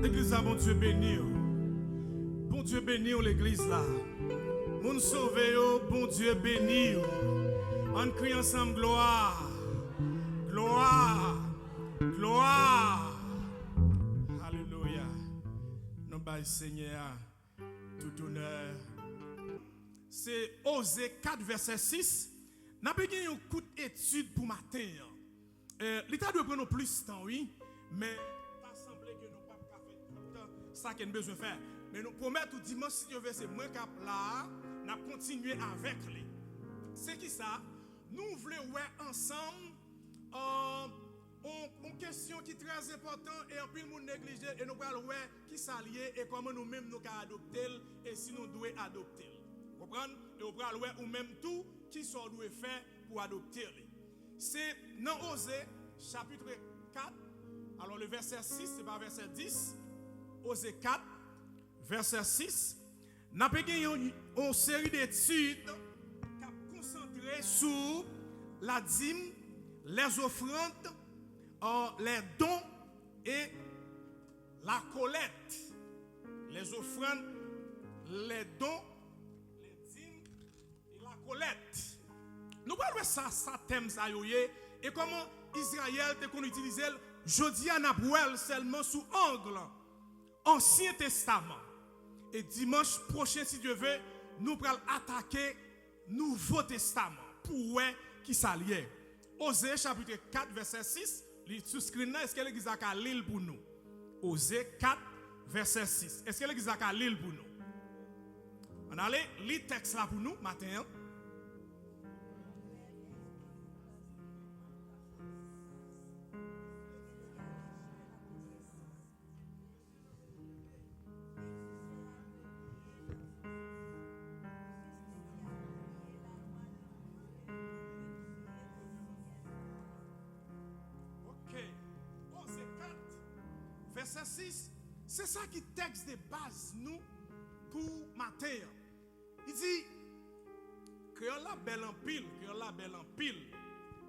L'église là, bon Dieu béni. Bon Dieu béni l'église là. Mon sauvé, bon Dieu béni. On crie ensemble gloire. Gloire. Gloire. Alléluia. Nous baillons Seigneur tout honneur. C'est Osée 4 verset 6. N'a pas gagné un coup d'étude pour matin. L'État doit prendre plus de temps, oui, mais pas sembler que nous pas faire ça qu'on a besoin de faire. Mais nous promettons dimanche si Dieu veut c'est moins cap là, nous continuer avec lui. C'est qui ça? Nous voulons voir ensemble une question qui est très importante et en plus nous négliger et nous allons voir qui s'allie et comment nous-mêmes nous pouvons adopter et si nous devons adopter. Vous comprenez? Et nous allons voir ou même tout qui sont doit faire pour adopter. C'est dans Osée chapitre 4. Alors le verset 6, c'est pas verset 10. Osée 4, verset 6. Nous avons une série d'études qui sont concentrées sur la dîme, les offrandes, les dons et la collecte. Les offrandes, les dons, les dîmes et la collecte. Nous parlons de ça thème ça et comment Israël te qu'on utilise jodi à Napouel seulement sous angle Ancien Testament. Et dimanche prochain si Dieu veut, nous allons attaquer Nouveau Testament pour voir qui s'allie. Osée chapitre 4 verset 6, sous screen là, est-ce que l'église a lire pour nous? Osée 4 verset 6. Est-ce que l'église a lire pour nous? On allait lire le texte là pour nous matin. Verset 6, c'est ça qui texte de base nous pour matin. Il dit créole la belle en pile, créole la belle en pile.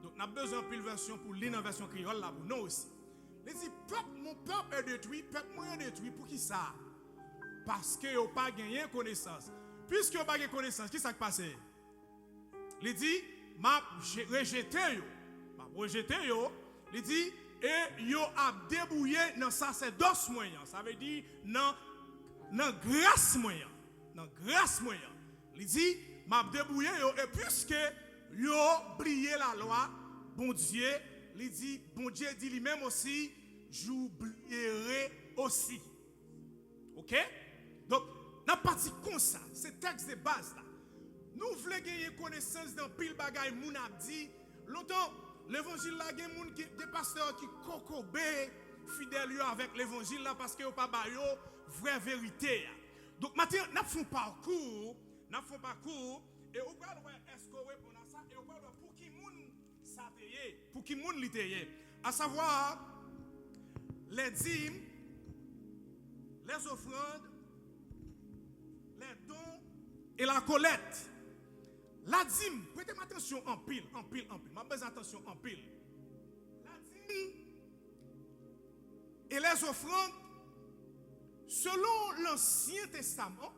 Donc on a besoin de pile version pour lire en version créole là pour nous aussi. Il dit peuple mon peuple est détruit, peuple moi est détruit pour qui ça? Parce que vous pas gagné connaissance. Puisque vous pas gagné connaissance, qui ça qui passe? Il dit m'a rejeté yo. M'a rejeté yo. Il dit et yo a débouillé dans sacerdoce moyen. Ça veut dire dans grâce moyen. Dans grâce moyen. Il dit m'a débouillé yo et puisque yo oublié la loi, bon Dieu, il dit bon Dieu dit lui-même aussi j'oublierai aussi. OK? Donc n'a parti comme ça, c'est texte de base là. Nous voulons gagner connaissance dans pile bagaille moun a dit longtemps. L'évangile là, il y a des pasteurs qui cocobé fidèles avec l'évangile là parce que vous pas bayo vraie vérité. Donc maintenant, nous faisons parcours et on va voir est-ce qu'on répond à ça et on va voir pour qui moun ça teye, pour qui moun li teye. À savoir les dîmes, les offrandes, les dons et la collecte. La dîme, prêtez-moi attention en pile. Ma besoin attention en pile. La dîme et les offrandes, selon l'Ancien Testament,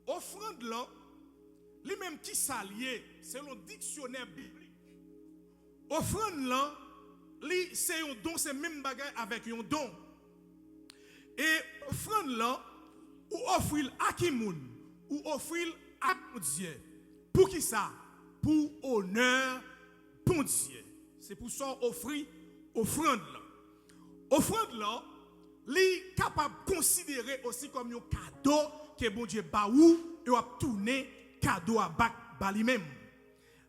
offrande là, les mêmes qui s'allient, selon le dictionnaire biblique. Offrande là, c'est un don, c'est même bagaille avec un don. Et offrande là, ou offrir à qui moun, ou offrir à Dieu. Pour qui ça? Pour honneur bon Dieu. C'est pour ça offrir offrande là. Offrande là, li capable de considérer aussi comme un cadeau que bon Dieu baou et a tourner cadeau à bak lui-même.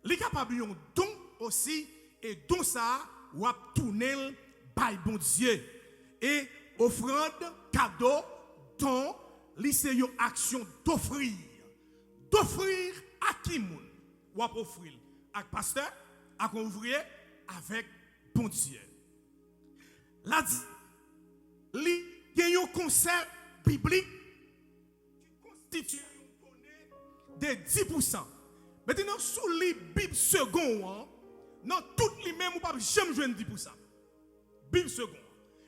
Li capable un don aussi et don ça ou a tourner by bon Dieu. Et offrande, cadeau, don, li c'est une action d'offrir. D'offrir à qui moun? Ou à offrir à pasteur, à ouvrier, avec bon Dieu. Là dit, il y a un concept biblique qui constitue de 10%. Maintenant, sous les Bible second, dans toutes les mêmes, ou pas jamais jouer 10%. Bible second.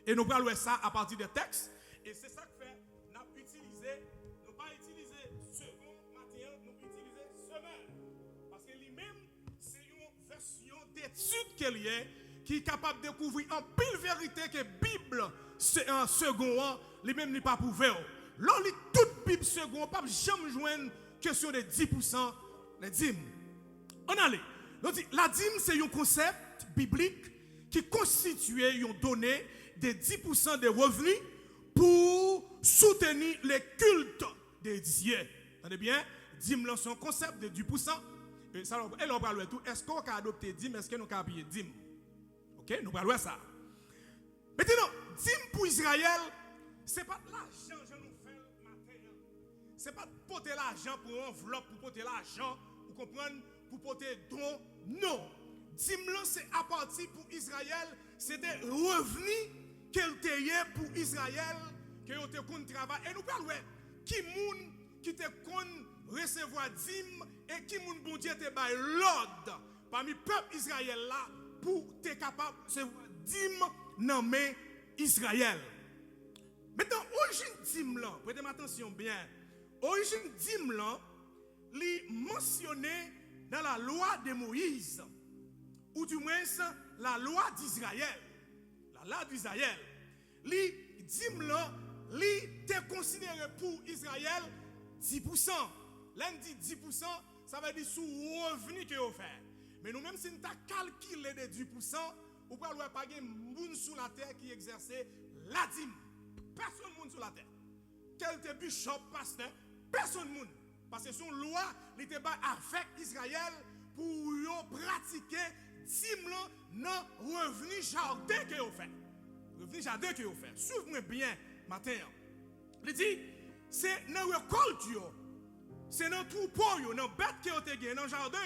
Et nous allons voir ça à partir des textes. Et c'est ça que fait, nous pas utiliser second matin, nous utiliser semaine. Parce que lui-même, c'est une version d'étude qu'elle est, qui est capable de découvrir en pile vérité que la Bible, c'est un second, lui-même n'est pas prouvé. Là, toute Bible second, pas jamais joindre question de 10% les dîmes. On allait. La dîme, c'est un concept biblique qui constitue une donnée de 10% des revenus pour soutenir les cultes des dieux. Entendez bien? Dîme, c'est un concept de 10%. Et ça, elle en parle tout. Est-ce qu'on a adopté dîme? Est-ce qu'on a payer dîme? Ok, nous parlons de ça. Maintenant, dîme pour Israël, ce n'est pas l'argent que nous faisons matin. Ce n'est pas porter l'argent pour enveloppe, pour porter l'argent, vous comprenez, pour porter don. Non. Dîme là, c'est à partir pour Israël, c'est des revenus qu'elle t'a pour Israël, que te kon travail. Et nous parlons qui moun qui te kon recevoir dîme et qui moun bon Dieu te bail l'ordre parmi le peuple Israël là pour te capable de recevoir dîme dans main Israël. Maintenant, origine dîme là, prêtez attention bien. Origine dîme là, li mentionné dans la loi de Moïse, ou du moins la loi d'Israël. La loi d'Israël. Li dîme là, li te considéré pour Israël 10%. L'un dit 10%, ça veut dire sous revenu que vous faites. Mais nous-mêmes, si nous avons calculé de 10%, vous ne pouvez pas de monde sur la terre qui exerçait la dîme. Personne ne sur la terre. Quel te bishop, pasteur, personne ne. Parce que son loi, il était avec Israël pour pratiquer dîme dans revenu jardin que vous faites. Revenu jardin que vous faites. Suivez-moi bien matin. Il dit, c'est dans la récolte, c'est dans le troupeau, dans la bête que vous avez gagné, dans le jardin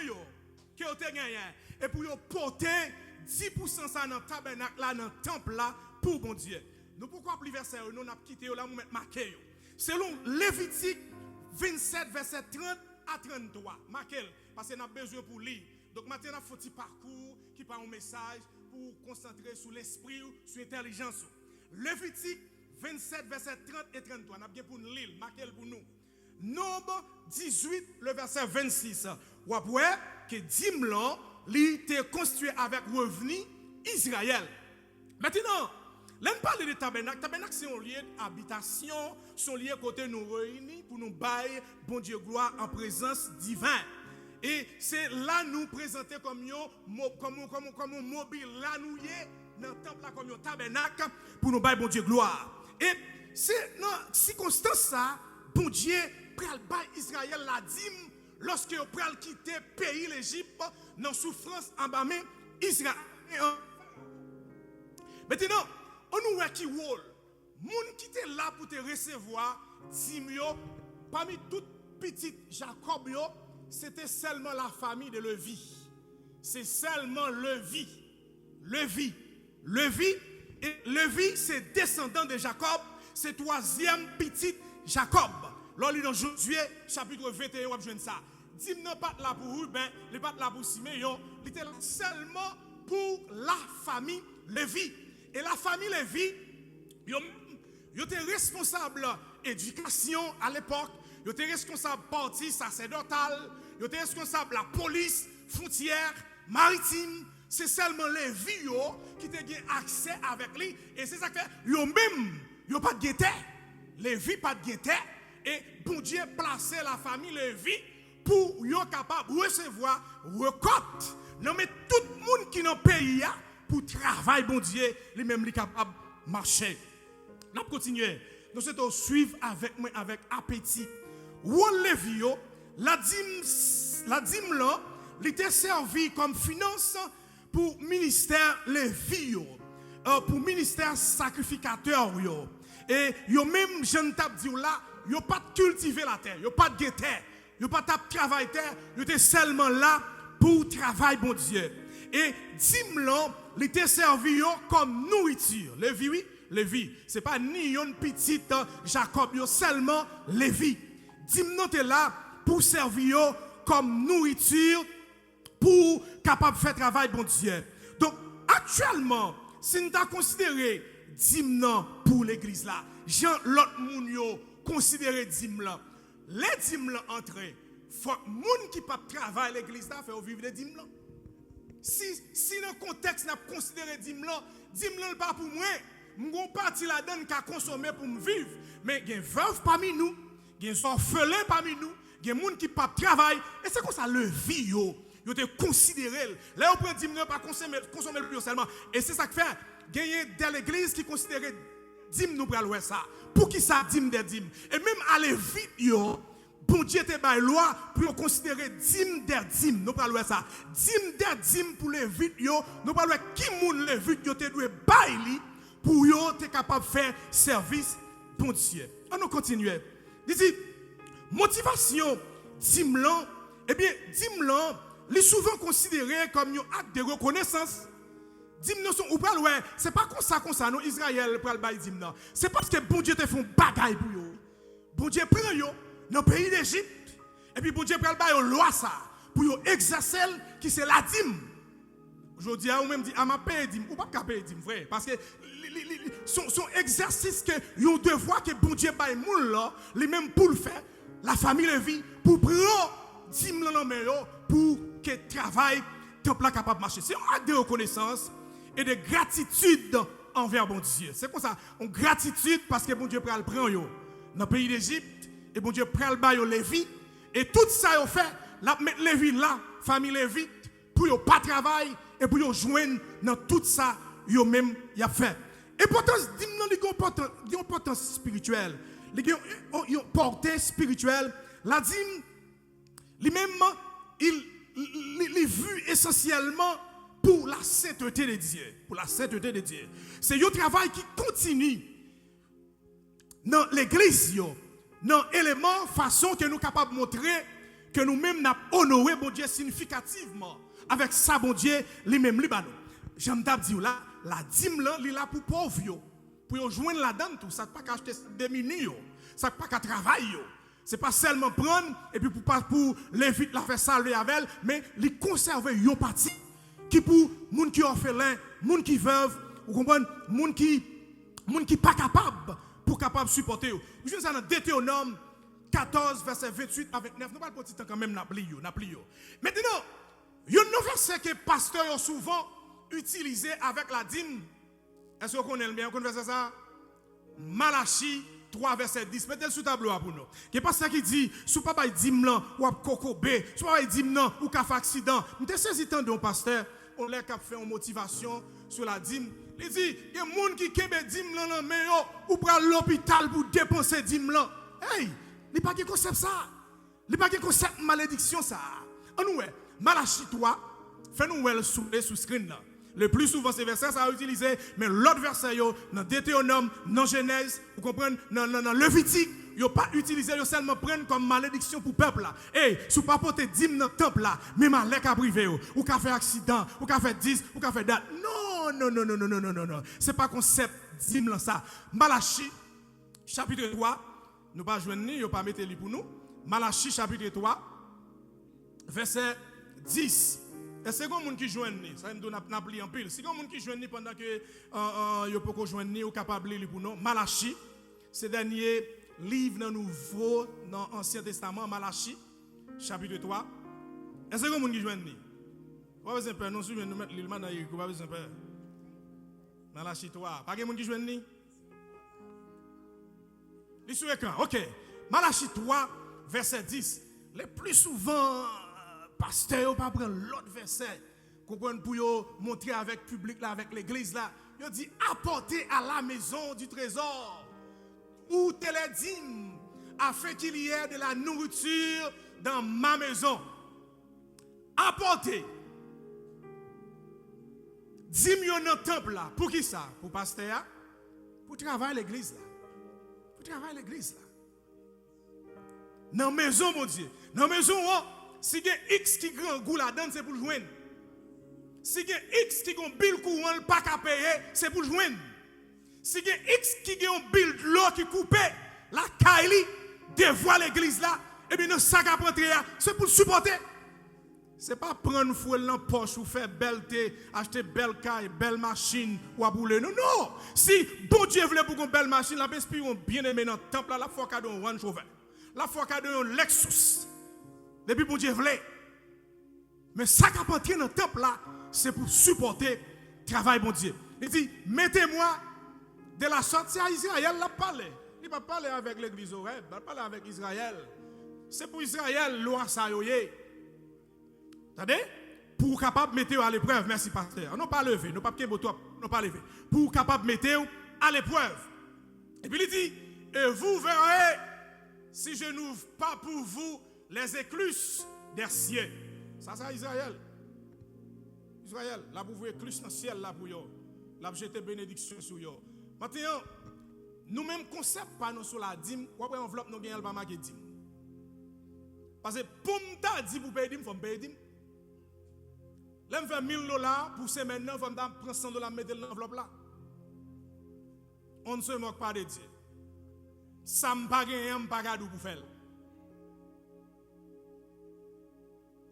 que vous avez gagné. Et pour vous porter 10% ça dans le tabernacle, là, dans le temple, là, pour bon Dieu. Nous pourquoi plus verset, nous avons quitté là, nous mettons marqué. Selon Lévitique 27, verset 30 à 33. Marquez, parce que nous avons besoin pour lire. Donc maintenant, il faut un parcours qui parle un message pour concentrer sur l'esprit, sur l'intelligence. Lévitique 27, verset 30 et 33. Nous avons besoin pour nous lire. Marquez pour nous. Nombre 18, le verset 26. Vous voyez que dîme là, il était constitué avec revenu Israël. Maintenant, là, on parle de tabernacle. Tabernacle, c'est un lieu d'habitation, c'est un lieu côté nous réunis pour nous bailler, bon Dieu, gloire en présence divine. Et c'est là nous présenter comme un mobile, là nous y est, dans le temple, là, comme un tabernacle, pour nous bailler, bon Dieu, gloire. Et c'est dans circonstance ça, bon Dieu, pral bailler Israël la dîme, lorsque vous pral quitter le pays l'Égypte, dans souffrance en bas même Israël. Maintenant, on nous voit qui rôle. Moun qui était là pour te recevoir, Timio, parmi toutes petites Jacob, c'était seulement la famille de Lévi. C'est seulement Lévi. Et Lévi, c'est descendant de Jacob, c'est troisième petite Jacob. Là, dans Josué, chapitre 21, on va jouer ça. Dim n'est pas là pour Ruben, il n'est pas là pour Siméon, il était là seulement pour la famille Lévi. Et la famille Lévi, ils étaient responsables de l'éducation à l'époque, ils étaient responsables de parti sacerdotal, ils étaient responsables de la police, frontière, maritime. C'est seulement Lévi qui ont accès avec lui. Et c'est ça que eux-mêmes, ils n'ont pas de guetteur. Lévi pas de guetteur. Et bon Dieu placé la famille Lévi pour être capable de recevoir récolte. Non mais tout le monde qui est dans le pays pour travailler, bon Dieu, lui-même est capable de marcher. Nous continuons. Nous allons suivre avec moi avec appétit. Où Lévi, la dîme là, il était servi comme finance pour ministère Lévi, pour ministère sacrificateur. Et yo même jeune tap dit là, yo pas cultiver la terre, yo pas de terre, yo pas tap travailler terre, yo était seulement là pour travailler bon Dieu. Et dîme là, il était servi comme nourriture. Lévi, oui, Lévi, c'est pas ni une petite Jacob, yo seulement Lévi. Dîme là était là pour servir comme nourriture pour capable faire travail bon Dieu. Donc actuellement, si nous avons considéré dîme pour l'église là. Jean l'autre moun yo considérer dîme là. Les dîmes là entré, faut moun qui pas travailler l'église là faire vivre les dîmes là. Si dans le contexte n'a considéré dîme là pas pour moi, m'gon parti la donne qu'a consommer pour me vivre, mais il y a veuve parmi nous, il y a orphelin parmi nous, il y a moun qui pas travailler et c'est comme ça le vie yo te considéré. Là on prend dîme là pas consommer le plus seulement et c'est ça que fait gagner dans l'église qui considérait dîme nous pral ouais ça. Pour qui ça dîme des dîmes et même aller vite yo bon Dieu te bail loi pour considérer dîme des dîmes nous pral ouais ça. Dîme des dîmes pour les vite yo nous pral ouais qui moun les vite yo te doit bail li pour yo te capable faire service bon Dieu. On nous continue. Dit motivation dîme là eh bien dîme là est souvent considéré comme un acte de reconnaissance. Dîme non ou pral ouais, c'est pas comme ça non Israël pral bail dîme non. C'est parce que bon Dieu te font bagaille pour yo. Bon Dieu prend yo dans le pays d'Égypte et puis bon Dieu pral bail loi ça pour yo exercer qui c'est la dîme. Aujourd'hui on même dit à ma paye dîme ou pas payer dîme vrai parce que son exercice que yo devoir que bon Dieu bail moun là, lui même pour le faire, la famille le vit pour prendre dîme dans main yo pour que travail temple là capable marcher. C'est un acte de reconnaissance et de gratitude envers bon Dieu. C'est comme ça, on gratitude parce que bon Dieu pral prend yo dans le pays d'Égypte et bon Dieu pral ba yo Lévi et tout ça yo fait la mettre Lévi là, famille Lévi pour yo pas travail et pour yo joindre dans tout ça yo même y a fait. Et pourtant dîme nan li importance spirituelle, li yon portée spirituelle, la dîme lui-même il vu essentiellement pour la sainteté de Dieu. Pour la sainteté de Dieu. C'est un travail qui continue dans l'église, dans l'élément, façon que nous sommes capables de montrer que nous-mêmes nous honoré bon Dieu significativement. Avec ça, bon Dieu, lui-même, Libanon. J'aime dire là, la dîme là, il est là pour pauvres, pour joindre la donne tout. Ça ne pas qu'à acheter des mini, ça ne pas qu'à travailler. Ce n'est pas seulement prendre et puis pour l'éviter la faire saluer avec elle, mais les conserver une partie qui pour moun qui orphelin, moun qui veuve, vous comprenez, moun qui pas capable pour capable supporter. Vous voyez ça dans Deutéronome 14 verset 28 avec 9. Nous pas petit temps quand même n'a plié. Maintenant, il y a un verset que pasteur ont souvent utilisé avec la dîme. Est-ce qu'on connaît bien, on connaît ça? Malachie 3 verset 10, mettez-le sous tableau pour nous. Il y a pas ça qui dit, sous papa dîme là, ou à kokobé, sous papa dîme là, ou qu'à fait accident. Nous te saisi tant de pasteur, on l'a qu'à faire une motivation sur la dîme. Il dit, il y a des gens qui kebe dîme là, mais ou prend l'hôpital pour dépenser dîme là. Hey, il n'y a pas de concept ça. Il n'y a pas de concept malédiction ça. On nous Malachie 3, fais-nous sous screen là. Le plus souvent, ces versets, ça a utilisé, mais l'autre verset, dans Deutéronome, dans Genèse, vous comprenez, dans Lévitique, ils n'ont pas utilisé, ils seulement prennent comme malédiction pour le peuple. Et si vous ne portez pas dîme dans le temple, même à l'écart privé, ou qu'à faire accident, ou qu'à faire 10, ou qu'à faire date. Non. Ce n'est pas concept dîme là ça. Malachie, chapitre 3, nous ne pas joindre, nous ne pas mettre lui pour nous. Malachie, chapitre 3, verset 10. Et c'est comme les gens qui joignent, ça nous donne un pli en pile. C'est comme les gens qui joignent pendant que ils ne peuvent pas joindre ou capable de lire pour nous. Malachie, c'est le dernier livre dans le Nouveau, dans l'Ancien Testament, Malachie, chapitre 3. Et c'est comme les gens qui joignent. Pas besoin de peur, non, si nous mettre l'île dans le pas besoin de peur. Malachie 3. Pas de gens qui joignent. Les sur l'écran, ok. Malachie 3, verset 10. Le plus souvent, pasteur pas prendre l'autre verset pour montrer avec le public là, avec l'église là. Il dit apportez à la maison du trésor où te les dîmes afin qu'il y ait de la nourriture dans ma maison. Apportez. Dîmes dans le temple là. Pour qui ça? Pour pasteur? Pour travailler l'église là. Pour travailler l'église là. Dans la maison mon Dieu. Dans la maison si il y a X qui grand goût là-dedans, c'est pour le joindre. Si il y a X qui a un bill courant, pas qu'à payer, c'est pour le joindre. Si il y a X qui a un bill de l'eau qui coupe, la Kylie dévoile l'église là, et bien, nous, ça qu'à prendre, c'est pour le supporter. C'est pas prendre fouet dans poche ou faire belle thé, acheter belle caille, belle machine ou à bouler. Non, non. Si bon Dieu voulait pour une belle machine, la esprit bien aimé dans le temple, la fois qu'il y a un Range Rover, la fois qu'il y a un Lexus. Depuis bon Dieu voulait. Mais ça qui appartient dans le temple là, c'est pour supporter le travail bon Dieu. Il dit, mettez-moi de la sortie à Israël, la parler. Il ne va pas parler avec l'église Oreb, il va parler avec Israël. C'est pour Israël, loi ça yoye. Attendez? Pour capable mettre à l'épreuve, merci pasteur. Non pas lever, non pas non pas lever. Pour capable mettre à l'épreuve. Et puis il dit, et vous verrez si je n'ouvre pas pour vous les écluses des cieux. Ça c'est Israël. Israël, là pour vous écluses dans le ciel là pour yo. Là jeter bénédiction sur yo. Maintenant, nous-mêmes concept pas nous sur la dîme, ou après enveloppe nous gagne pas marqué dîme. Parce que pour m'ta dit pour payer dîme, faut payer dîme. Là, je fais $1000 pour semaine, je vais prendre $100 mettre dans l'enveloppe là. On ne se moque pas de Dieu. Ça ne pas gagner, je ne pas gagner pour faire.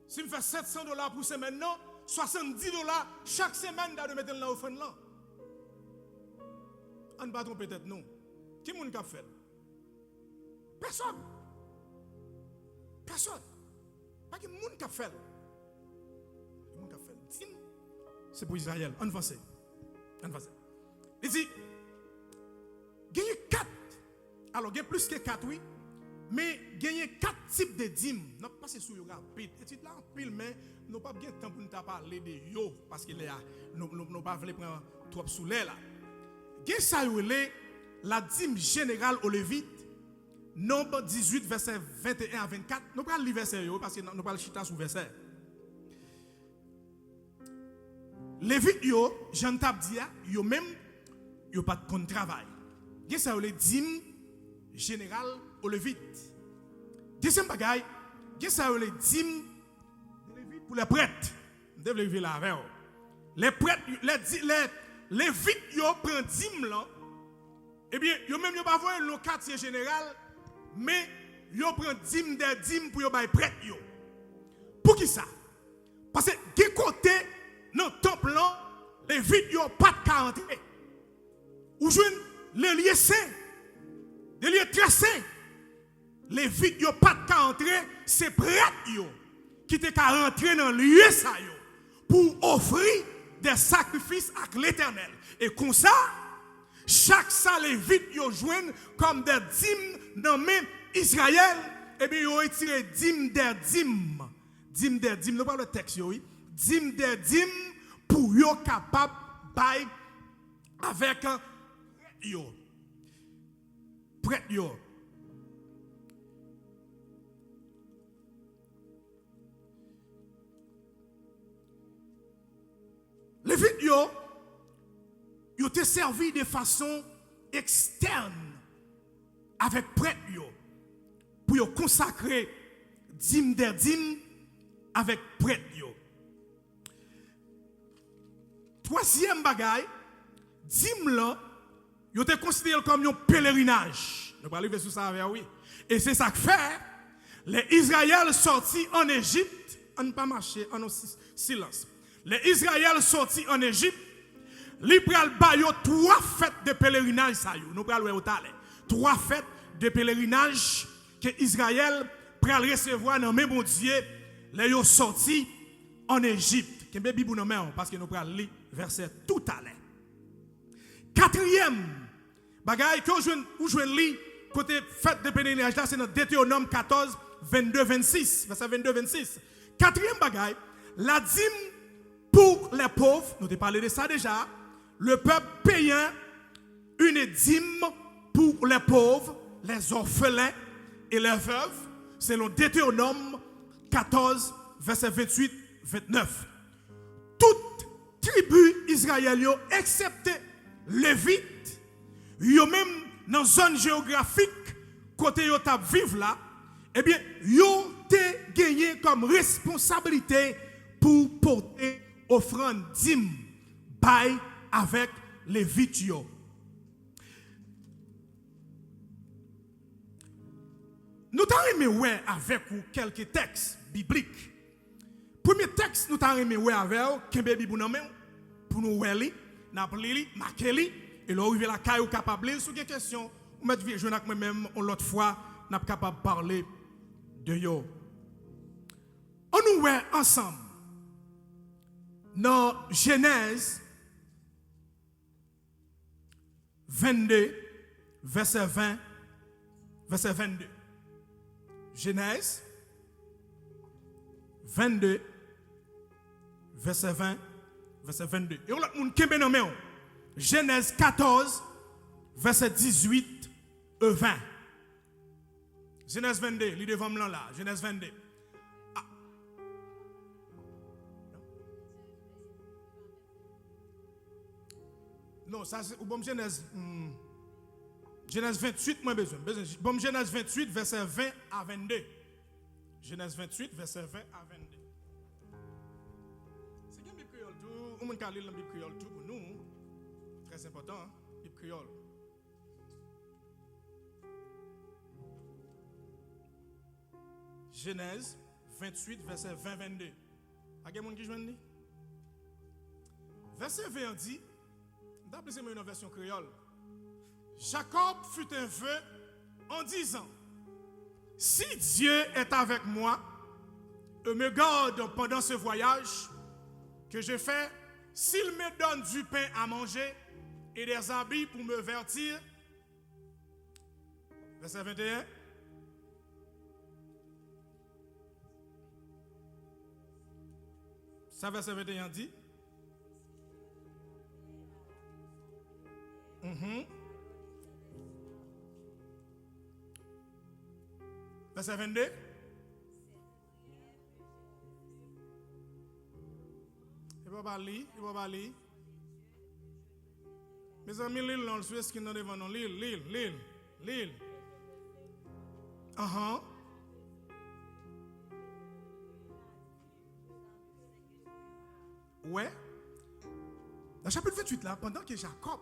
Si je fais $700 pour semaine, $70 chaque semaine, je vais mettre dans l'offrande là. On ne va pas peut-être non. Qui est-ce qui a fait? Personne. Personne. Pas qui est-ce qui a fait? C'est pour Israël. On va faire. Il dit, il y a 4. Alors, il y a plus que 4, oui. Mais il y a 4 types de dîmes. Nous ne pas sur le rapide. Et là, pile, mais nous n'avons pas bien de temps pour nous parler de yo. Parce que nous n'avons pas voulu prendre trop sous l'air là. Il y a ça, la dîme générale aux Lévites. Nombre 18, verset 21 à 24. Nous allons lire verset parce que nous allons chiter sur verset. Lévite yo, Jean tap dit yo même yo pas de travail. Gen ça le dîme général au Lévite. Deuxième bagaille, gen ça le dîme pour les prêtres. On devait lever la avec. Les prêtres les Lévites yo prend dîme là. Eh bien, yo même yo pas voir le quartier général, mais yo prend dîme des dîmes pour yo bay prêtre yo. Pour qui ça? Parce que des côté dans le temple, les vides n'ont pas de cas entrer. Ou jouent les lieux saints, les lieux très saints. Les vides n'ont pas de cas entrer, c'est prêtre qui te qu'à rentrer dans le lieu ça pour offrir des sacrifices à l'Éternel. Et comme ça, chaque ça les vides yo joignent comme des dîmes dans même Israël, et bien ils ont retiré dîmes des dîmes. Dîmes des dîmes, nous parlons le texte oui. Dîmes des dîmes pour yo capable bail avec yo. Prête yo. Les vidéos yo te servi de façon externe avec prêtre yo pour yo consacrer dîme des dîmes avec prêtre yo. Troisième bagaille, dîme là, yo te considéré comme un pèlerinage. Nous allons arriver sur ça avec oui. Et c'est ça que fait les Israéliens sortis en Égypte, on ne pas marcher en silence. Les Israéliens sortis en Égypte, li pral bayo 3 fêtes de pèlerinage ça yo. Nous pral au talé. 3 fêtes de pèlerinage que Israël pral recevoir dans même bon Dieu, les yo sortis en Égypte. Kembe Bible non mais parce que nous pral lire verset tout à l'heure. 4e bagaille que vous jouez lire côté fête de pèlerinage là c'est dans Deutéronome 14 22 26 verset 22 26. 4e bagaille, la dîme pour les pauvres, nous avons parlé de ça déjà. Le peuple payant une dîme pour les pauvres, les orphelins et les veuves, selon Deutéronome 14 verset 28 29. Toute tribu israélienne, excepté Lévite, yo même dans zone géographique côté yo t'a vivre là, eh bien yo te gagné comme responsabilité pour porter offrande dîme bail avec Lévite yo. Nous t'avons aimé ouais avec vous quelques textes bibliques premier texte nous t'avons aimé avec Kembe Bibou nan men pour nous weli, n'a pli, marquer et là arriver la caille ou capable sur des questions, ou mettre je nak même l'autre fois n'a capable parler de yo. On nous ouais ensemble dans Genèse 22 verset 20 verset 22. Genèse 22 verset 20 verset 22. Et on a moun kembe nan men. Genèse 14 verset 18 et 20. Genèse 22, li devant moi là, Genèse 22. Ah. Non, ça c'est bon Genèse Genèse 28 moi besoin. Bon Genèse 28 verset 20 à 22. Genèse 28 verset 20 à 22. C'est bien Bible créole tout, on peut lire la Bible créole tout pour nous. Très important, hein? Bible créole. Genèse 28 verset 20 22. A quelqu'un qui joue ni? Verset 20 dit, d'après c'est une version créole. Jacob fut un vœu en disant: si Dieu est avec moi et me garde pendant ce voyage que je fais, s'il me donne du pain à manger et des habits pour me vêtir. Verset 21. Ça, verset 21 dit. Verset 22. Il va pas lire, il va pas lire. Mes amis, l'île, dans le Suisse, qui est devant nous, l'île. Ouais. Dans le chapitre 28, là, pendant que Jacob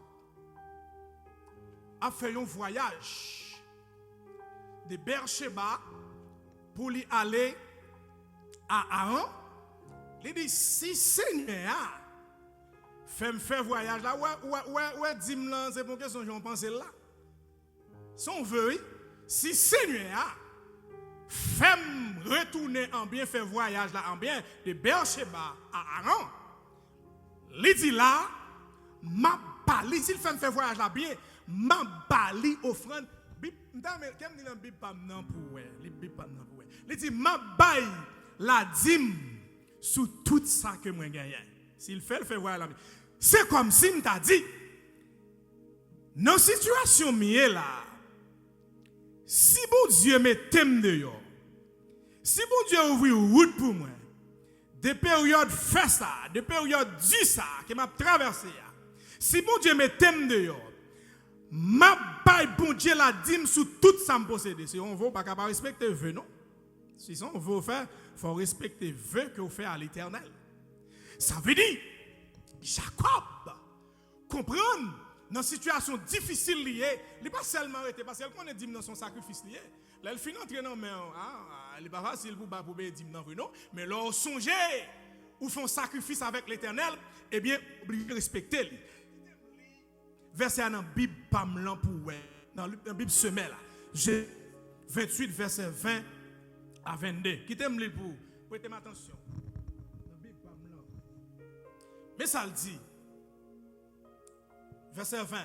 a fait un voyage de Beersheba pour lui aller à Aaron, il dit: si Seigneur fait voyage là, ouais, dis-moi là, c'est pour question j'en pense là. Son vœu, si Seigneur fait retourner en bien, fait voyage là en bien de Beersheba à Aaron, il dit là, ma bali, s'il fait voyage là bien, ma bali offrande. Qu'est-ce que Bible pas non pour il dit ma baille la dîme sous tout ça que moi gagne. S'il fait voyage là. C'est comme si me t'a dit dans situation mieux là. Si bon Dieu me t'aime de yo. Si bon Dieu ouvre route pour moi. Des périodes fait ça, des périodes du ça que m'a traversé. Si bon Dieu me t'aime de yo. Ma baille bon Dieu la dîme sous tout ça me posséder. Si on veut pas capable respecter vœu non. Si on veut faire, faut respecter vœu que vous faites à l'Éternel. Ça veut dire Jacob comprendre dans une situation difficile liée, il n'est pas seulement arrêté parce qu'il connaît dit dans son sacrifice lié. Là il finit entrer dans mais il n'est pas facile pour obéir non non, mais là songer ou font sacrifice avec l'Éternel, eh bien obligé de respecter lui. Verset dans Bible pamlan pour dans la Bible semelle là. 28 verset 20 à 22. Quittez-moi lire pour prêtez attention. Dans Bible pamlan. Mais ça le dit. Verset 20.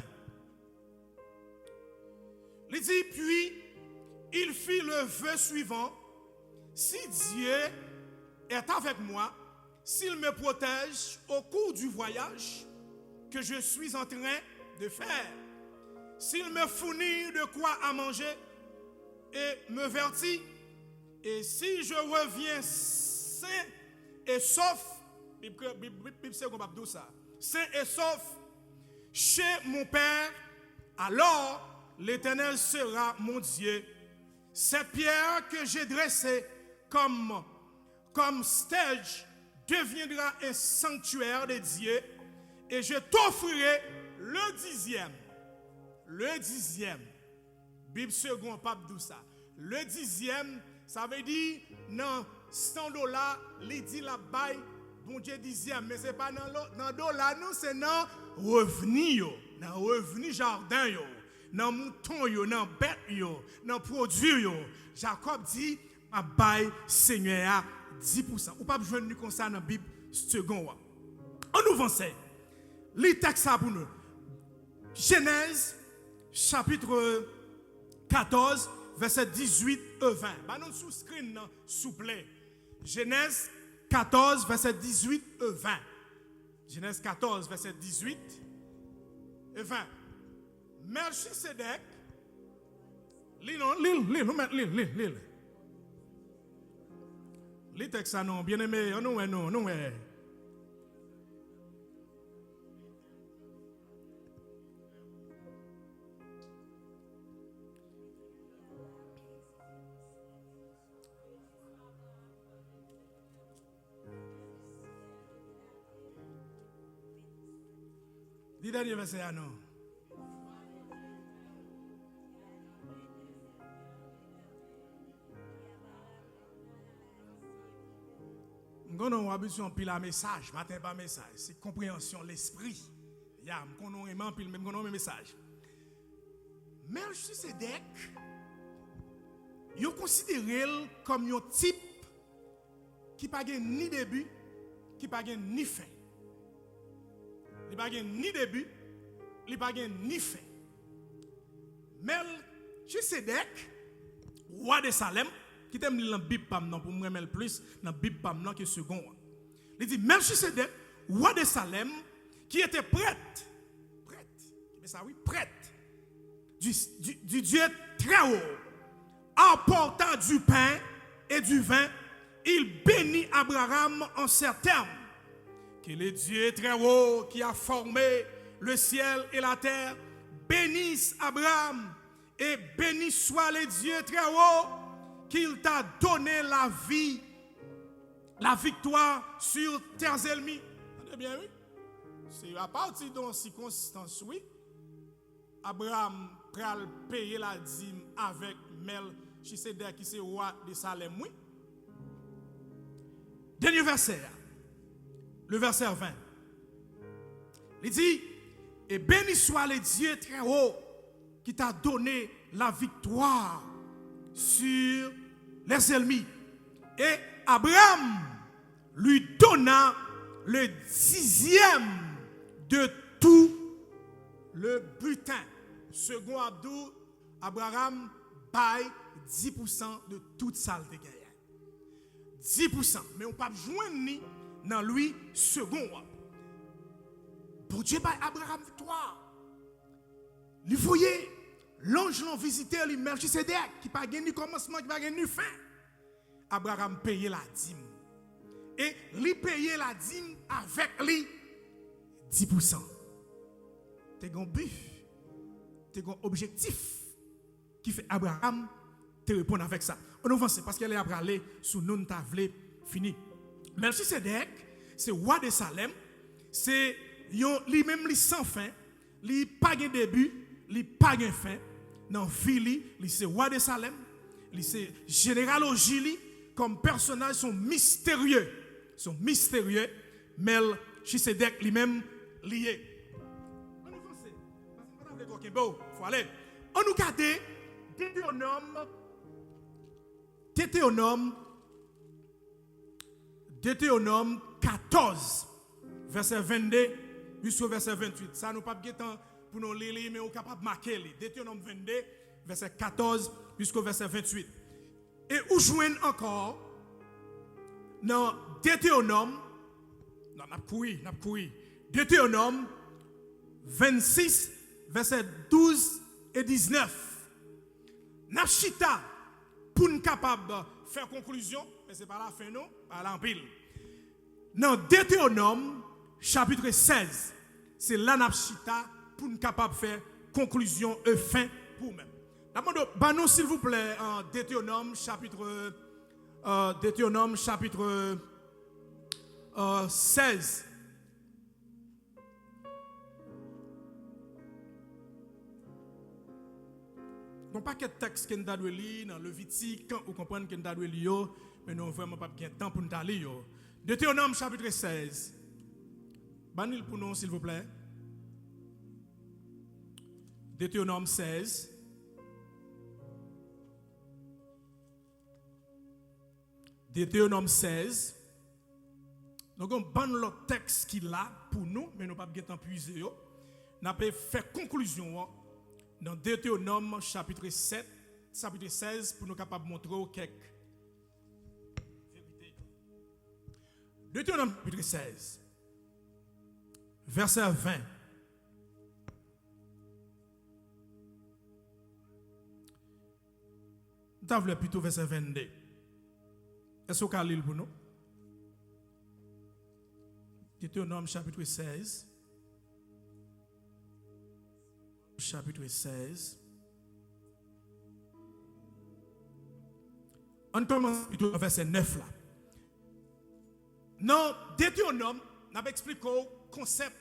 Il dit puis il fit le vœu suivant: si Dieu est avec moi, s'il me protège au cours du voyage que je suis en train de faire, s'il me fournit de quoi à manger et me vertit, et si je reviens sain et sauf, sain et sauf chez mon Père, alors l'Éternel sera mon Dieu. Cette pierre que j'ai dressée comme stage deviendra un sanctuaire de Dieu, et je t'offrirai le dixième. Bible second pape Doussa. Le dixième, ça veut dire non $100, il dit la bail, bon Dieu dixième, mais ce n'est pas dans dollar, non, c'est dans revenu, dans revenu jardin, dans mouton, dans bête, dans produit. Jacob dit, ma bail Seigneur à 10%. Ou pas besoin de comme ça dans la Bible, second. On nous avance. Les textes pour nous. Genèse, chapitre 14, verset 18 et 20. Bah, nous sous screen, s'il vous plaît. Genèse 14, verset 18 et 20. Genèse 14, verset 18 et 20. Melchisedec, les textes, non, bien aimé, non. Les derniers versets, non. Nous avons besoin de un message, matin pas message, c'est compréhension, l'esprit. Nous avons un message. Melchisedec, il est considéré comme un type qui n'a pas ni début, qui n'a pas ni fin. Il n'a pas ni début, il n'a pas ni fin. Melchisedec, roi de Salem, qui t'aime dans la Bible pour me remettre plus dans la Bible que second. Il dit Melchisedec, roi de Salem, qui était prêtre, mais ça oui, prêtre du Dieu très haut, apportant du pain et du vin, il bénit Abraham en ces termes. Que le Dieu très haut qui a formé le ciel et la terre bénisse Abraham et béni soit le Dieu très haut qu'il t'a donné la vie, la victoire sur tes ennemis. Entendez bien, oui? C'est à partir d'une circonstance, oui. Abraham pral payer la dîme avec Melchisedec qui est roi de Salem, oui. Dernier verset, le verset 20. Il dit, et béni soit le Dieu très haut qui t'a donné la victoire sur les ennemis. Et Abraham lui donna le 10e de tout le butin. Second Abdou, Abraham paye 10% de toute salle de guerre. 10%. Mais on ne peut pas joindre dans lui second. Pour Dieu, par Abraham victoire. Vous voyez, l'ange l'a visité, le Melchisedec, qui n'a pas gagné commencement, qui n'a pas gagné fin. Abraham payait la dîme. Et lui payait la dîme avec lui 10%. Tu as un but, tu as un objectif qui fait Abraham te répondre avec ça. On avance parce qu'elle est aller sous nous tavlé fini. Melchisedec, c'est roi de Salem, c'est lui-même sans fin, lui pas de début, lui pas de fin. Dans vie, lui c'est roi de Salem, lui c'est général au Gili, comme personnage sont mystérieux. Melchisedec lui-même lié. On nous avance. Faut aller. On nous garde Deutéronome 14, verset 22 jusqu'au verset 28. Ça nous pas de temps pour nous lire, mais on est capable de marquer. Deutéronome 22, verset 14 jusqu'au verset 28. Et où joignent encore dans Deutéronome, Deutéronome 26, verset 12 et 19. Napchita, pour nous capable de faire conclusion, mais ce n'est pas la fin, non, pas l'empile. Dans Deutéronome, chapitre 16, c'est là Napchita pour nous capable de faire conclusion et fin pour nous-mêmes. Nous, s'il vous plaît, en Deutéronome, chapitre 16. Bon paquet de textes qu'on doit lire dans Lévitique, vous comprenez qu'on doit lire, mais nous vraiment pas bien temps pour nous aller. Deutéronome chapitre 16. Banil pour nous, s'il vous plaît. Deutéronome 16. Deutéronome 16. Donc, on ban le texte qu'il a pour nous, mais nous pas bien temps puiser. Nous avons fait conclusion dans Deutéronome chapitre 7, chapitre 16, pour nous capables de montrer quelques vérités. Deutéronome chapitre 16, verset 20. Nous avons plutôt verset 22. Est-ce qu'on a lire pour nous? Deutéronome chapitre 16. Chapitre 16. On commence plutôt au verset 9 là. Dans Deutéronome, on a expliqué le concept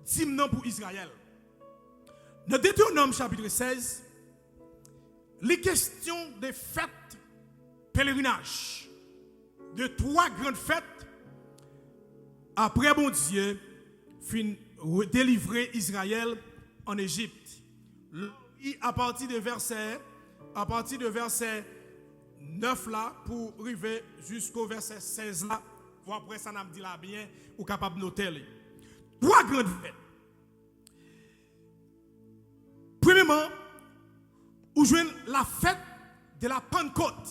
d'hymne pour Israël. Dans Deutéronome chapitre 16, les questions des fêtes pèlerinage, de 3 grandes fêtes, après bon Dieu, fin délivrer Israël en Égypte. À partir de verset 9 là, pour arriver jusqu'au verset 16 là, pour après ça, n'a dit là bien, ou capable de noter. 3 grandes fêtes. Premièrement, vous jouez la fête de la Pentecôte.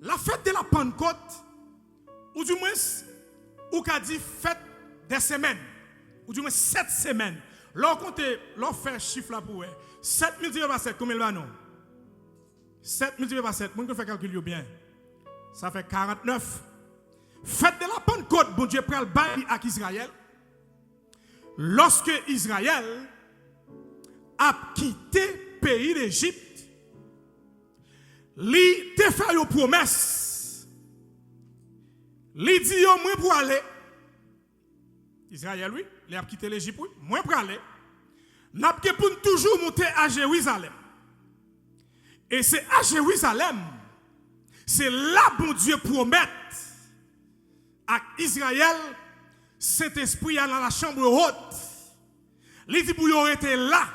La fête de la Pentecôte, ou du moins, ou qu'a dit fête des semaines, ou du moins 7 semaines. Lorsqu'on fait chiffre là pour 7 multiplié par 7, combien il va non? 7 multiplié par 7, on fait calculer bien. Ça fait 49. Fête de la Pentecôte, bon Dieu prend le bail à Israël. Lorsque Israël a quitté le pays d'Égypte, il te fait une promesse. Il dit moi pour aller. Israël, oui, il a quitté l'Égypte, oui, moi pour aller. N'a pas pour toujours monter à Jérusalem. Et c'est à Jérusalem, c'est là bon Dieu promet à Israël, cet esprit dans la chambre haute. Il dit pour y aurait été là.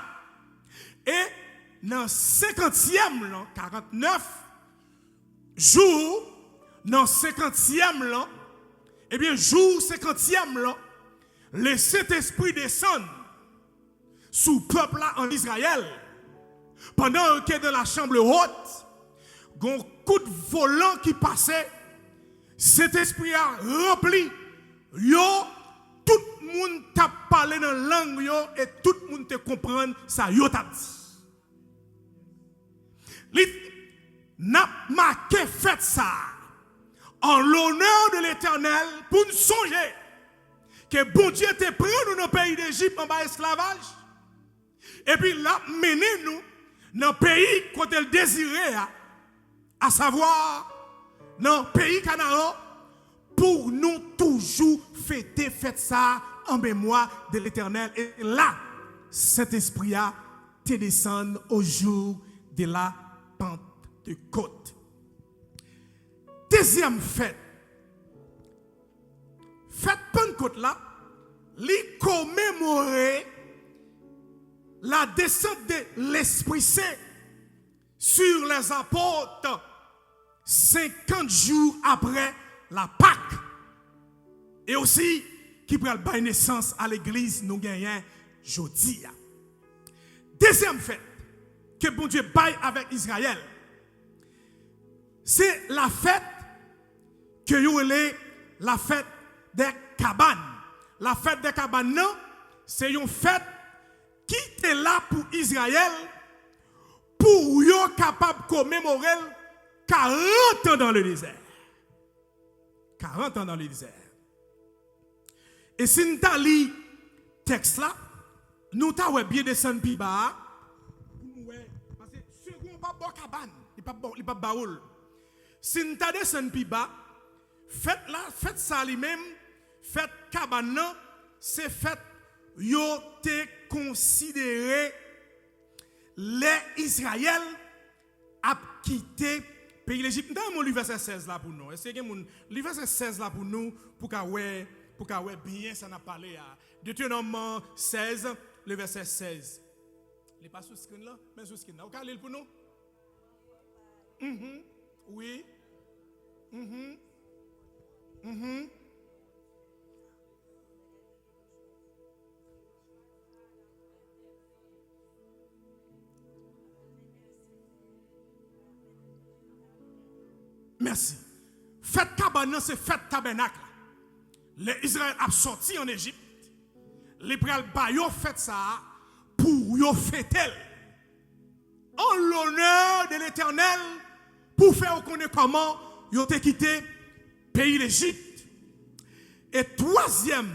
Et dans 50e l'an, 49 jours, dans 50e l'an, eh bien, jour 50e l'an, le Saint-Esprit descend sous le peuple là en Israël. Pendant que dans la chambre haute, un coup de volant qui passait, cet esprit a rempli. Yo, tout le monde t'a parlé dans la langue yo, et tout le monde te comprend ça yo t'a dit. N'a marqué fait ça en l'honneur de l'Éternel pour nous songer que bon Dieu te pris nous dans le pays d'Égypte en bas esclavage et puis l'a mené nous dans le pays qu'on a désiré, à savoir dans le pays Canaan, pour nous toujours fêter ça en mémoire de l'Éternel. Et là, cet esprit a te descend au jour de la Pentecôte. Deuxième fête. Fête Pentecôte là, lui commémorer la descente de l'Esprit Saint sur les apôtres 50 jours après la Pâque. Et aussi, qui prend la naissance à l'église, nous gagnons aujourd'hui. Deuxième fête que bon Dieu baille avec Israël, c'est la fête que vous avez, la fête des cabanes. La fête des cabanes, non, c'est une fête qui était là pour Israël, pour être capable de commémorer 40 ans dans le désert. 40 ans dans le désert. Et si nous avons lu le texte là, nous avons bien descendu plus bas. Parce que ceux qui n'ont pas de cabane, ils n'ont pas de baoul. Si nous avons descendu plus bas, faites ça lui-même, faites cabane, c'est fait, yo te considéré les Israël quitté le pays d'Égypte. Dans mon verset 16 là pour nous. Est-ce que mon verset 16 là pour nous pour qu'on bien ça n'a parlé à Deutéronome 16, le verset 16. Il n'est pas sur le screen là, mais sur le screen là. Vous pouvez lire pour nous? Oui. Merci. Fête cabane, c'est fête tabernacle. Les Israël a sorti en Égypte. Les pral bayo fait ça pour yo fêter en l'honneur de l'Éternel pour faire connaître comment yo te quitté pays d'Égypte. Et troisième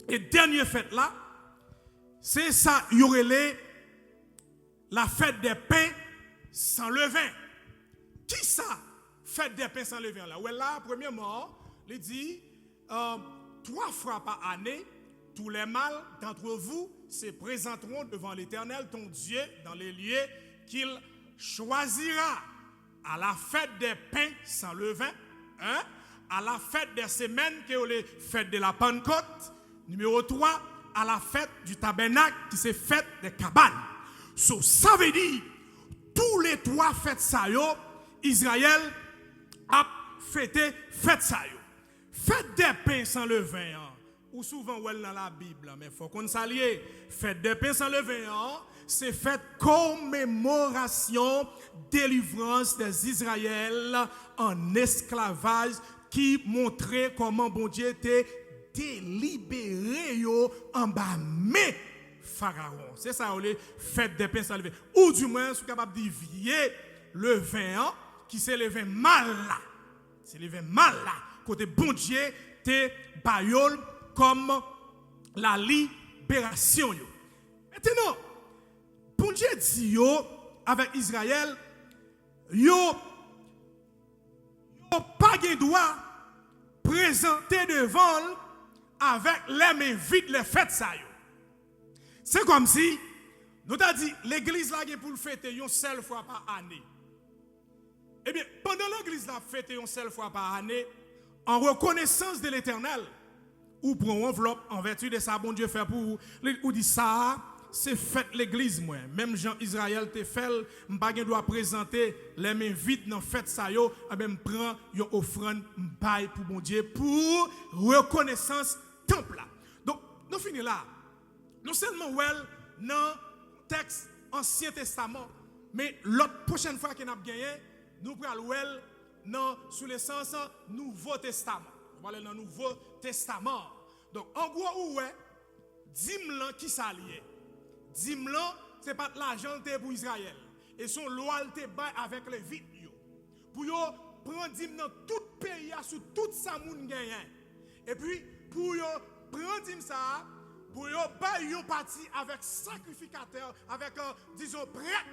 et dernière fête là, c'est ça y aurait la fête des pains sans levain. Qui ça? Fête des pains sans levain là. Ouais là premièrement, il dit 3 fois par année, tous les mâles d'entre vous se présenteront devant l'Éternel, ton Dieu, dans les lieux qu'il choisira. À la fête des pains sans levain, à la fête des semaines, qui est la fête de la Pentecôte. Numéro 3, à la fête du tabernacle, qui c'est fête des cabanes. So, ça veut dire, tous les 3 fêtes ça yo, Israël a fêté fête ça yo. Fête des pains sans levain, ou souvent dans la Bible, mais il faut qu'on s'allie. Fête des pains sans levain, c'est fête commémoration délivrance des Israéliens en esclavage qui montrait comment bon Dieu était délibéré en bas mais Pharaon. C'est ça les fête des pains sans levain. Ou du moins, sont capable de vier le vin qui c'est le vin mal là. C'est le vin mal là. Côté bon Dieu te bayol comme la libération. Maintenant, bon Dieu dit yo avec Israël, yo pas de droit présenter devant avec les mains vides les fêtes ça yo. C'est comme si nous t'a dit l'église là pour le fêter une seule fois par année. Eh bien, pendant l'église là fêter une seule fois par année, en reconnaissance de l'Éternel, ou pour une enveloppe en vertu de ça, bon Dieu fait pour vous, ou dit ça, c'est fait l'église, moi. Même Jean Israël te fait, je dois présenter les mains vides dans fête ça, je prends une offrande bail pour bon Dieu, pour reconnaissance temple là. Donc, nous finissons là. Non seulement dans le texte Ancien Testament, mais l'autre prochaine fois que nous avons gagné, nous prenons non, sous le sens Nouveau Testament. On va aller dans le Nouveau Testament. Donc, en gros, ouais, 10 000 qui s'allient. 10 000, ce n'est pas de l'argent pour Israël. Et son loyauté avec les vides. Pour prendre 10 000 dans tout pays, sous tout ça, moun gagne. Et puis, pour prendre 10 000 ça, pour bailler une partie avec sacrificateur, avec, disons, prêtre,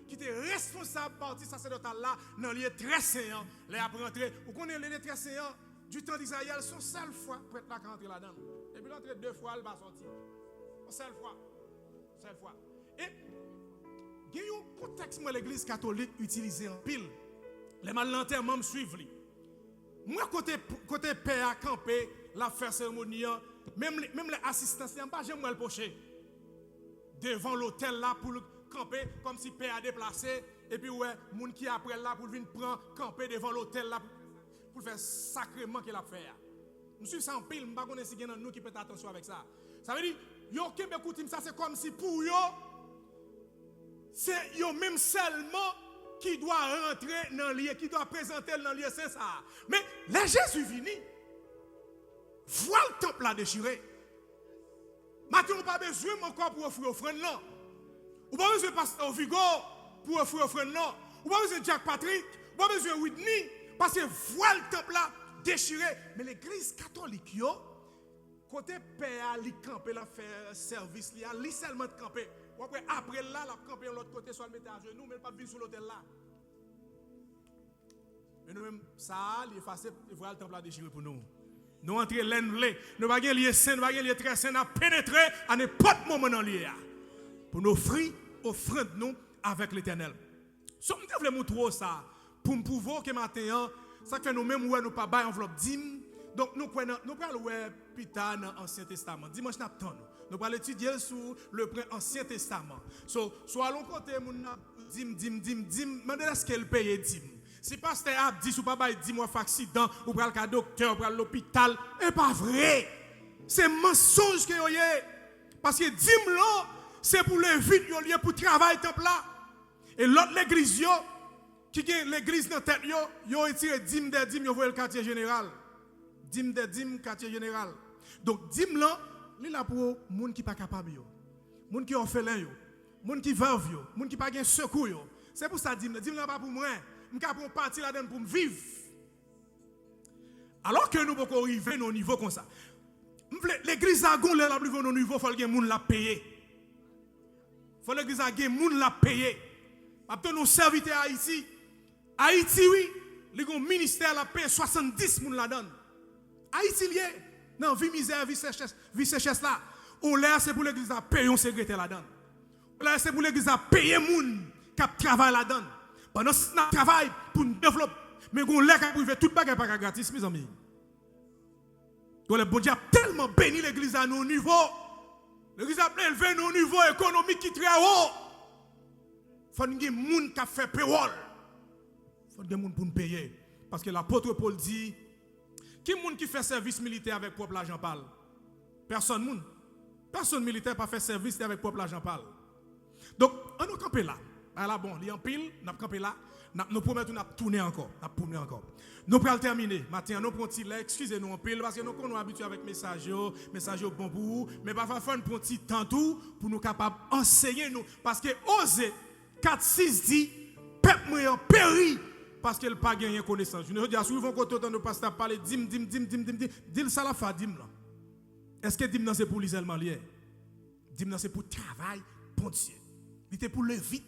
qui était responsable partie sacerdotale là dans les lieu très saint les après rentrer vous connaissez les très saint du temps d'Israël son seule fois prêtre là rentrer là-dedans et puis rentrer 2 fois elle va sortir une seule fois et il y a un contexte moi l'église catholique utilisé en pile les mal l'enterrement me suivent lui moi côté père à camper la faire cérémonie même les assistants c'est pas j'aime moi le pocher devant l'hôtel là pour camper comme si père a déplacé et puis ouais moun qui après là pour venir prendre camper devant l'hôtel là pour faire sacrément qu'il a fait. Monsieur sans pile m'pa connait si gen nous qui peut attention avec ça. Ça veut dire yo kembe coutume ça c'est comme si pour yo c'est yo même seulement qui doit rentrer dans lieu qui doit présenter dans lieu c'est ça. Mais les Jésus vini voit le temple là déchiré. Maintenant on pas besoin encore pour offrir offrande là. Ou pas besoin de pasteur Vigo pour offrir offrande non. Ou pas besoin de Jack Patrick, ou pas besoin de Whitney parce que voilà le temple là déchiré. Mais l'église catholique yo côté père li camper la faire service li seulement camper. Ou après là la camper l'autre côté soit le mettre à genoux mais pas venir sur l'hôtel là. Mais nous même ça li effacer voilà le temple là déchiré pour nous. Nous entrer l'enlé, nous pas lieu saint, nous pas lieu très saint à pénétrer à n'importe moment dans lieu pour nous offrir offrande nous avec l'Éternel. So me devle montrer ça pour me prouver que matin ça fait nous même ouais nous pas bail enveloppe dim. Donc nous prenons ouais pita dans l'Ancien Testament. Dimanche n'a pas nous allons étudier sur le Ancien Testament. So allons côté moun dim mais est-ce qu'elle paye dim? Si pasteur a dit ou pas bail 10 mois accident ou pral ka docteur ou pral l'hôpital, et pas vrai. C'est mensonge que yo yé parce que dim là c'est pour le vide yo lié pour travail temple là. Et l'autre l'église yo qui gen l'église dans tête yo retiré dim de dim yo voye le quartier général. Dim de dim quartier général. Donc dim là, li là pour moun qui pas capable yo. Moun qui orphelin yo, moun qui veuve yo, moun qui pas gen secours yo. C'est pour ça dim là pas pour moi. Je prends parti là-dedans pour me vivre. Alors que nous pouvons arriver à nos niveaux comme ça. L'église a gon là plus nos niveaux, il faut que les gens la payer. Il faut que l'église a des gens la payer. Après nous serviteurs à Haïti. Haïti oui, les gens ministère la paye 70 moun la donne. Haïti lié non vie misère, vie sécheresse là. On l'air c'est pour l'église à payer un secrétaire la donne. Là c'est pour l'église à payer moun qui travaille la donne. Pendant ce travail pour nous développer, mais on l'a privé tout bagage pas gratis, mes amis. Donc le bon Dieu a tellement béni l'église à nos niveaux. L'église a élevé nos niveaux économiques qui très haut. Il faut que des gens qui fait payroll. Il faut des gens pour nous payer. Parce que l'apôtre Paul dit, qui est monde qui fait service militaire avec propre l'argent parle? Personne. Personne militaire pas fait service avec propre l'argent parle. Donc, on nous camper là. Là, bon, il y a un pile, nous avons campé là, nous promettons de tourner encore. Nous allons terminer. Maintenant, nous prenons un excusez-nous un pile, parce que nous sommes habitués avec message bon pour vous, mais parfois, nous prenons un petit temps tout pour nous capables d'enseigner nous. Parce que Osée 4-6 dit, peuple moyen péri, parce qu'il n'a pas gagné connaissance. Je ne dis pas, si vous avez un pasteur parler, dis ça la fa, dim là. Est-ce que dim c'est pour les Allemands liés? Dim c'est pour travail, bon Dieu. Il était pour le vide.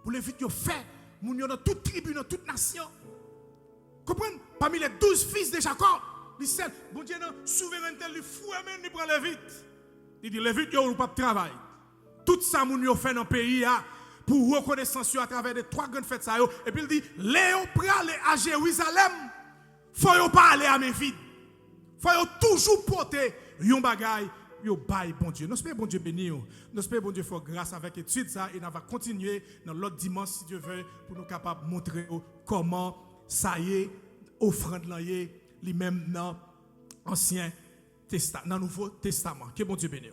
Pour le vite, fait, moun dans toute tribu, dans toute nation. Comprenez? Parmi les 12 fils de Jacob, il dit, bon Dieu, non, souveraineté, il fou, même, il prend le vite. Il dit, le vite, il n'y a pas de travail. Tout ça, moun yo fait dans le pays, pour reconnaissance à travers les 3 grandes fêtes. Et puis il dit, Léo prale à Jérusalem, faut yo pas aller à mes vides. Faut yo toujours porter yon bagay. Yo bye bon Dieu. Nous espérons bon Dieu béni. Nous espérons bon Dieu faire grâce avec étude ça et nous va continuer dans l'autre dimanche si Dieu veut pour nous capables de montrer comment ça y est offrande là y est lui-même dans Ancien Testament, dans Nouveau Testament. Que bon Dieu béni.